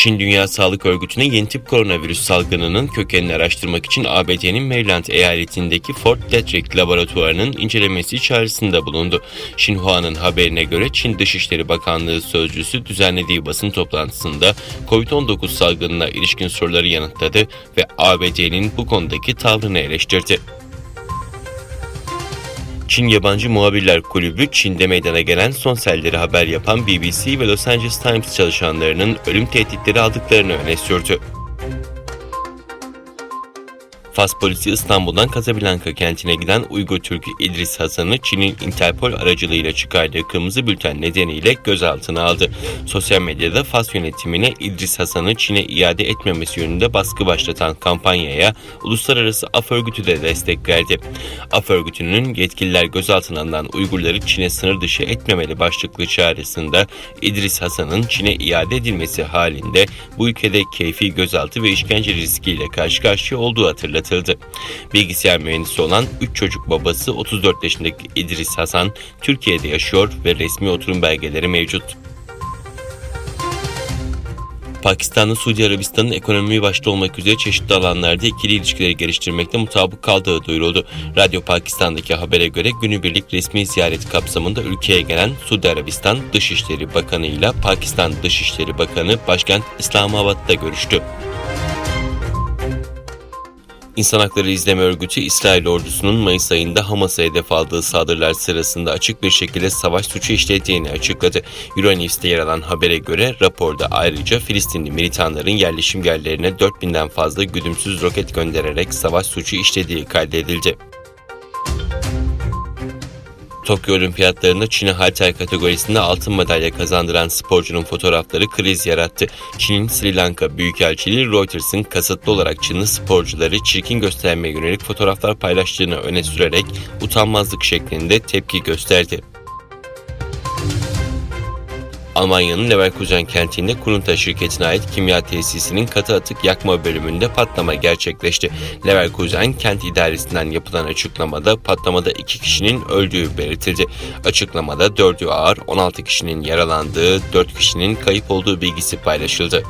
Çin Dünya Sağlık Örgütü'ne yeni tip koronavirüs salgınının kökenini araştırmak için ABD'nin Maryland eyaletindeki Fort Detrick laboratuvarının incelemesi çağrısında bulundu. Xinhua'nın haberine göre Çin Dışişleri Bakanlığı sözcüsü düzenlediği basın toplantısında COVID-19 salgınına ilişkin soruları yanıtladı ve ABD'nin bu konudaki tavrını eleştirdi. Çin Yabancı Muhabirler Kulübü, Çin'de meydana gelen son selleri haber yapan BBC ve Los Angeles Times çalışanlarının ölüm tehditleri aldıklarını öne sürdü. Fas polisi İstanbul'dan Casablanca kentine giden Uygur Türk'ü İdris Hasan'ı Çin'in Interpol aracılığıyla çıkardığı kırmızı bülten nedeniyle gözaltına aldı. Sosyal medyada Fas yönetimine İdris Hasan'ı Çin'e iade etmemesi yönünde baskı başlatan kampanyaya Uluslararası Af Örgütü de destek verdi. Af Örgütü'nün yetkililer gözaltına alınan Uygurları Çin'e sınır dışı etmemeli başlıklı çağrısında İdris Hasan'ın Çin'e iade edilmesi halinde bu ülkede keyfi gözaltı ve işkence riskiyle karşı karşıya olduğu hatırlatıldı. Bilgisayar mühendisi olan 3 çocuk babası 34 yaşındaki İdris Hasan Türkiye'de yaşıyor ve resmi oturum belgeleri mevcut. Pakistan'ın Suudi Arabistan'ın ekonomi başta olmak üzere çeşitli alanlarda ikili ilişkileri geliştirmekte mutabık kaldığı duyuruldu. Radyo Pakistan'daki habere göre günübirlik resmi ziyareti kapsamında ülkeye gelen Suudi Arabistan Dışişleri Bakanı ile Pakistan Dışişleri Bakanı başkent İslamabad'da görüştü. İnsan Hakları İzleme Örgütü, İsrail ordusunun Mayıs ayında Hamas'a hedef aldığı saldırılar sırasında açık bir şekilde savaş suçu işlediğini açıkladı. Euronews'te yer alan habere göre raporda ayrıca Filistinli militanların yerleşim yerlerine 4000'den fazla güdümsüz roket göndererek savaş suçu işlediği kaydedildi. Tokyo Olimpiyatlarında Çin'e halter kategorisinde altın madalya kazandıran sporcunun fotoğrafları kriz yarattı. Çin'in Sri Lanka Büyükelçiliği Reuters'ın kasıtlı olarak Çinli sporcuları çirkin göstermeye yönelik fotoğraflar paylaştığını öne sürerek utanmazlık şeklinde tepki gösterdi. Almanya'nın Leverkusen kentinde Kurunta şirketine ait kimya tesisinin katı atık yakma bölümünde patlama gerçekleşti. Leverkusen kent idaresinden yapılan açıklamada patlamada 2 kişinin öldüğü belirtildi. Açıklamada 4'ü ağır, 16 kişinin yaralandığı, 4 kişinin kayıp olduğu bilgisi paylaşıldı.